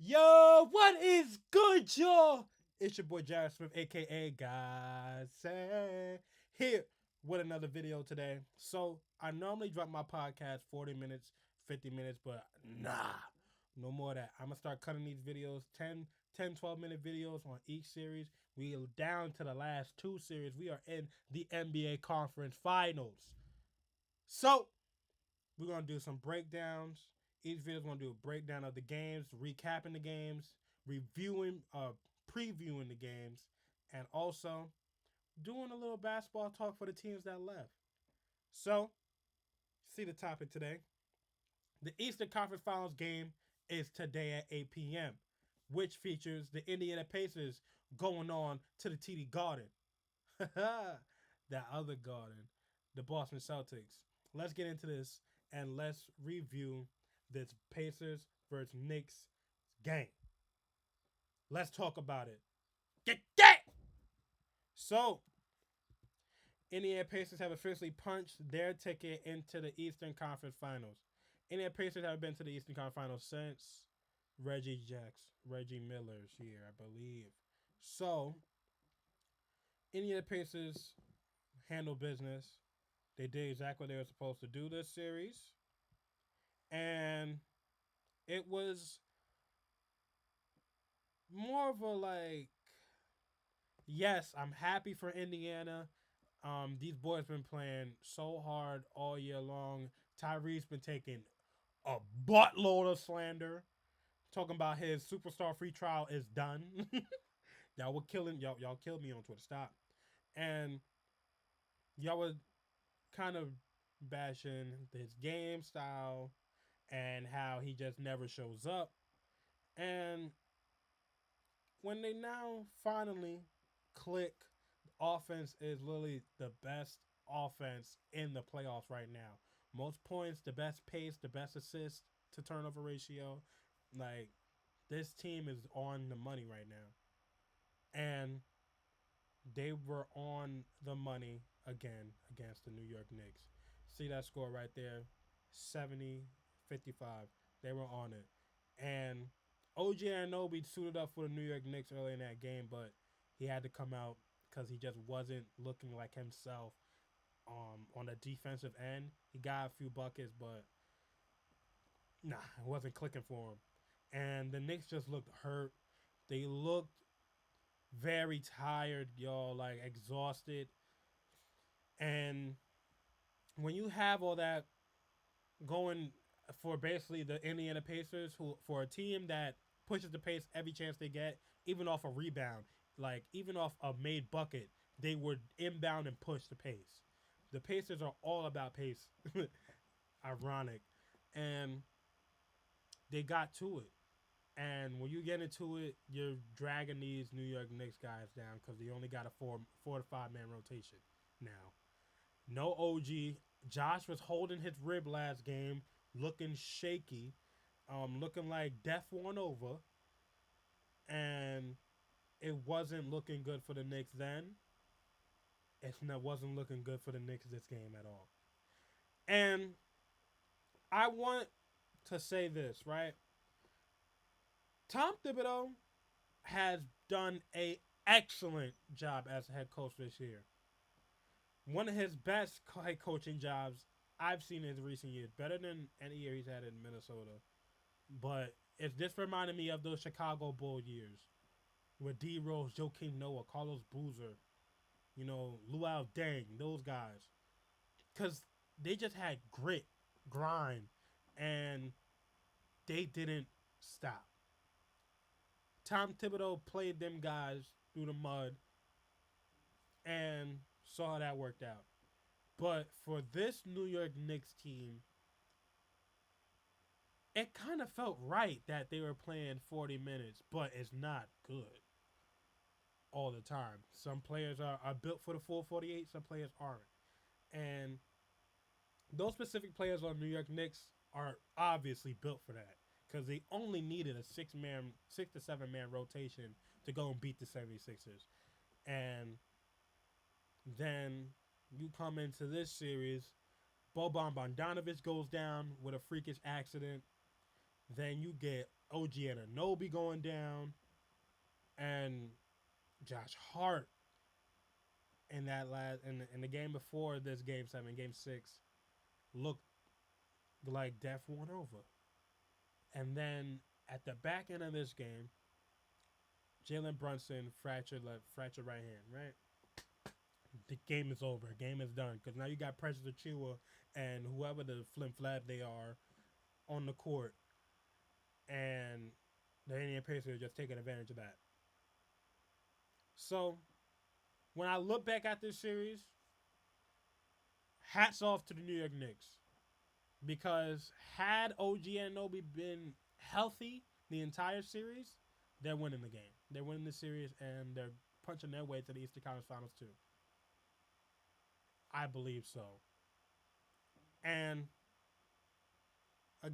Yo, what is good, y'all? It's your boy Jared Smith, aka God Say, here with another video today. So, I normally drop my podcast 40 minutes, 50 minutes, but nah, no more of that. I'm gonna start cutting these videos 12-minute videos on each series. We are down to the last two series. We are in the NBA Conference Finals. So, we're gonna do some breakdowns. Each video is gonna do a breakdown of the games, recapping the games, reviewing, previewing the games, and also doing a little basketball talk for the teams that left. So, see the topic today. The Eastern Conference Finals game is today at 8 p.m., which features the Indiana Pacers going on to the TD Garden. That other garden, the Boston Celtics. Let's get into this and let's review this Pacers versus Knicks game. Let's talk about it. Get. So, Indiana Pacers have officially punched their ticket into the Eastern Conference Finals. Indiana Pacers have been to the Eastern Conference Finals since Reggie Miller's year, I believe. So, Indiana Pacers handle business. They did exactly what they were supposed to do this series. And it was more of a like, yes, I'm happy for Indiana. These boys been playing so hard all year long. Tyree's been taking a buttload of slander, talking about his superstar free trial is done. Y'all were killing y'all killed me on Twitter. Stop. And y'all were kind of bashing his game style and how he just never shows up. And when they now finally click, offense is literally the best offense in the playoffs right now. Most points, the best pace, the best assist to turnover ratio. Like, this team is on the money right now. And they were on the money again against the New York Knicks. See that score right there? 70-55. They were on it. And OG Anunoby suited up for the New York Knicks early in that game, but he had to come out because he just wasn't looking like himself on the defensive end. He got a few buckets, but nah, it wasn't clicking for him. And the Knicks just looked hurt. They looked very tired, y'all, like exhausted. And when you have all that going for basically the Indiana Pacers, who for a team that pushes the pace every chance they get, even off a rebound, like even off a made bucket, they would inbound and push the pace. The Pacers are all about pace. Ironic. And they got to it. And when you get into it, you're dragging these New York Knicks guys down because they only got a four to 5 man rotation now. No OG. Josh was holding his rib last game, looking shaky, looking like death won over, and it wasn't looking good for the Knicks then. It wasn't looking good for the Knicks this game at all. And I want to say this, right? Tom Thibodeau has done a excellent job as a head coach this year. One of his best head coaching jobs I've seen in recent years, better than any year he's had in Minnesota. But it's this reminded me of those Chicago Bull years with D Rose, Joakim Noah, Carlos Boozer, Luau Deng, those guys. Because they just had grit, grind, and they didn't stop. Tom Thibodeau played them guys through the mud and saw how that worked out. But for this New York Knicks team, it kind of felt right that they were playing 40 minutes, but it's not good all the time. Some players are built for the full 48, some players aren't. And those specific players on New York Knicks are obviously built for that because they only needed a 6 to 7 man rotation to go and beat the 76ers. And then you come into this series, Boban Bogdanovic goes down with a freakish accident. Then you get OG Anunoby going down, and Josh Hart in that last in the game before this game 7, game 6 looked like death won over. And then at the back end of this game, Jalen Brunson fractured right hand, right? The game is over. Game is done because now you got Precious Achua and whoever the flim flab they are on the court, and the Indiana Pacers are just taking advantage of that. So when I look back at this series, hats off to the New York Knicks because had OG Anunoby been healthy the entire series, they're winning the game. They're winning the series and they're punching their way to the Eastern Conference Finals too. I believe so. And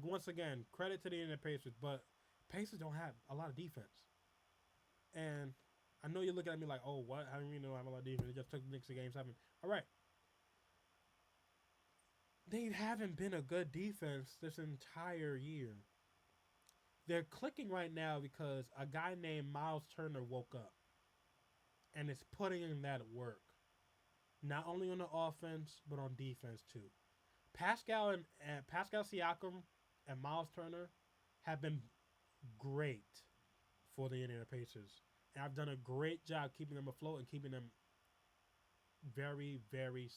once again, credit to the Indiana Pacers, but Pacers don't have a lot of defense. And I know you're looking at me like, oh, what? How do you mean they don't have a lot of defense? They just took the Knicks to game 7. All right. They haven't been a good defense this entire year. They're clicking right now because a guy named Miles Turner woke up and is putting in that work. Not only on the offense, but on defense too. Pascal Siakam and Miles Turner have been great for the Indiana Pacers. And I've done a great job keeping them afloat and keeping them very, very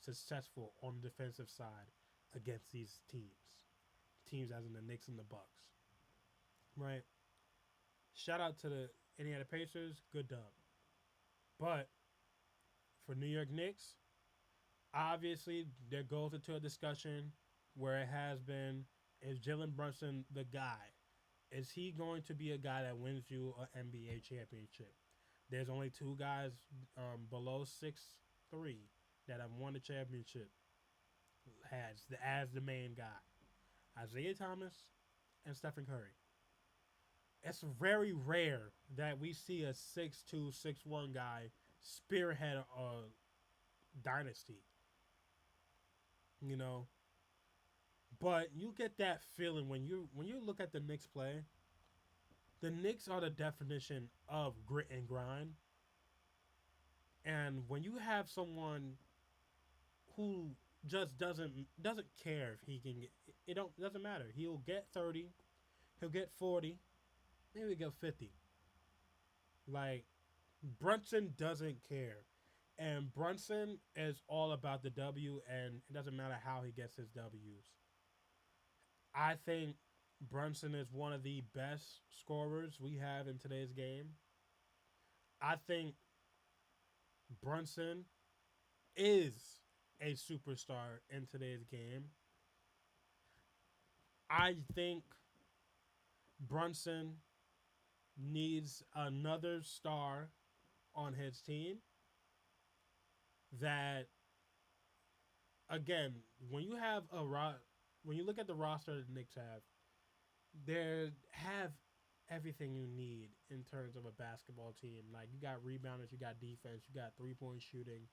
successful on the defensive side against these teams. Teams as in the Knicks and the Bucks. Right? Shout out to the Indiana Pacers. Good dub. But for New York Knicks, obviously there goes into a discussion where it has been, is Jalen Brunson the guy? Is he going to be a guy that wins you an NBA championship? There's only two guys below 6'3" that have won the championship as the main guy. Isaiah Thomas and Stephen Curry. It's very rare that we see a 6'2", 6'1" guy spearhead a dynasty. You know? But you get that feeling when you look at the Knicks play. The Knicks are the definition of grit and grind. And when you have someone who just doesn't care if he can get doesn't matter. He'll get 30, he'll get 40, maybe he'll get 50. Like Brunson doesn't care. And Brunson is all about the W and it doesn't matter how he gets his W's. I think Brunson is one of the best scorers we have in today's game. I think Brunson is a superstar in today's game. I think Brunson needs another star on his team that, again, when you have when you look at the roster that the Knicks have, they have everything you need in terms of a basketball team. Like you got rebounders, you got defense, you got 3-point shooting,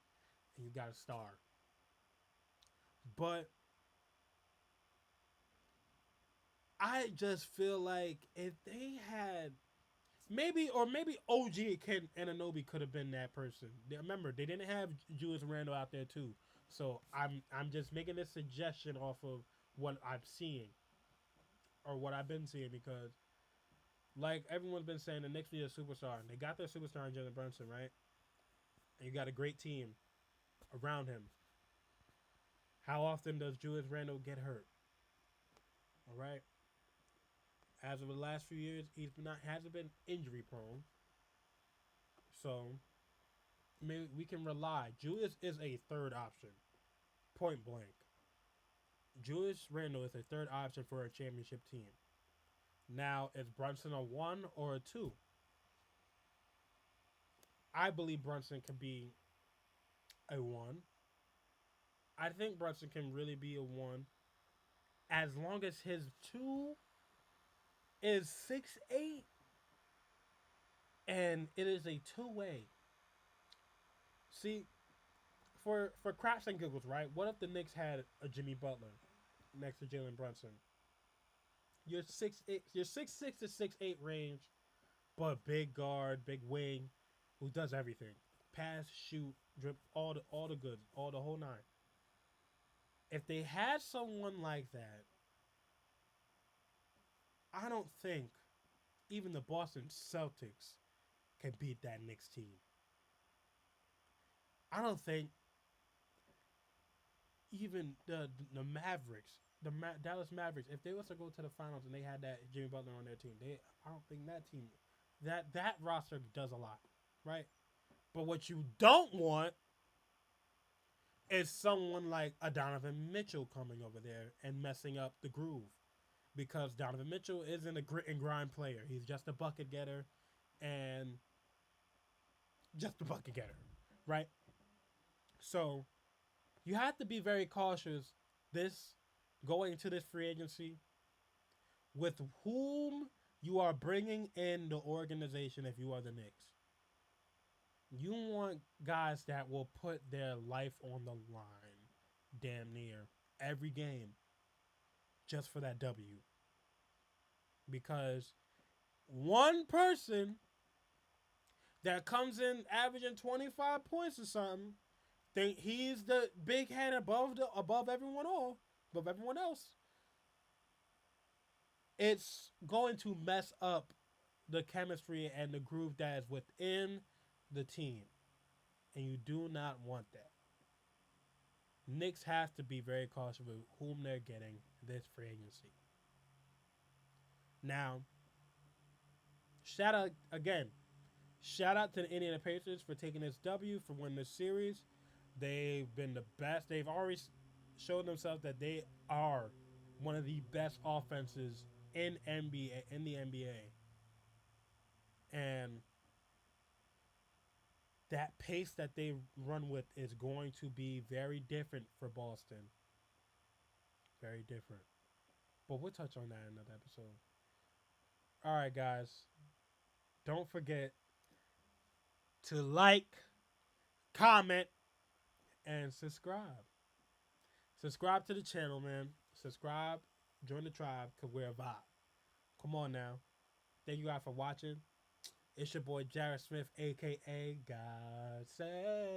and you got a star. But I just feel like if they had maybe OG and Anunoby could have been that person. Remember, they didn't have Julius Randle out there too. So I'm just making this suggestion off of what I'm seeing or what I've been seeing because like everyone's been saying, the Knicks need a superstar. And they got their superstar in Jalen Brunson, right? And you got a great team around him. How often does Julius Randle get hurt? All right. As of the last few years, hasn't been injury prone. So maybe we can rely. Julius is a third option, point blank. Julius Randle is a third option for a championship team. Now, is Brunson a 1 or a 2? I believe Brunson can be a 1. I think Brunson can really be a 1 as long as his 2 is 6'8" and it is a two-way. See, for craps and giggles, right? What if the Knicks had a Jimmy Butler next to Jalen Brunson? You're 6'6" to 6'8" range, but big guard, big wing, who does everything. Pass, shoot, drip, all the goods, all the whole nine. If they had someone like that, I don't think even the Boston Celtics can beat that Knicks team. I don't think even the Mavericks, Dallas Mavericks, if they was to go to the finals and they had that Jimmy Butler on their team, I don't think that team, that roster does a lot, right? But what you don't want is someone like a Donovan Mitchell coming over there and messing up the groove, because Donovan Mitchell isn't a grit and grind player. He's just a bucket getter and just a bucket getter, right? So you have to be very cautious this going into this free agency with whom you are bringing in the organization. If you are the Knicks, you want guys that will put their life on the line damn near every game just for that W. Because one person that comes in averaging 25 points or something think he's the big head above everyone all, above everyone else, it's going to mess up the chemistry and the groove that is within the team. And you do not want that. Knicks have to be very cautious with whom they're getting this free agency. Now, shout out again. Shout out to the Indiana Pacers for taking this W, for winning this series. They've been the best. They've already shown themselves that they are one of the best offenses in the NBA. And that pace that they run with is going to be very different for Boston. Very different. But we'll touch on that in another episode. All right, guys. Don't forget to like, comment, and subscribe. Subscribe to the channel, man. Subscribe, join the tribe, because we're a vibe. Come on now. Thank you guys for watching. It's your boy Jared Smith, a.k.a. God Say.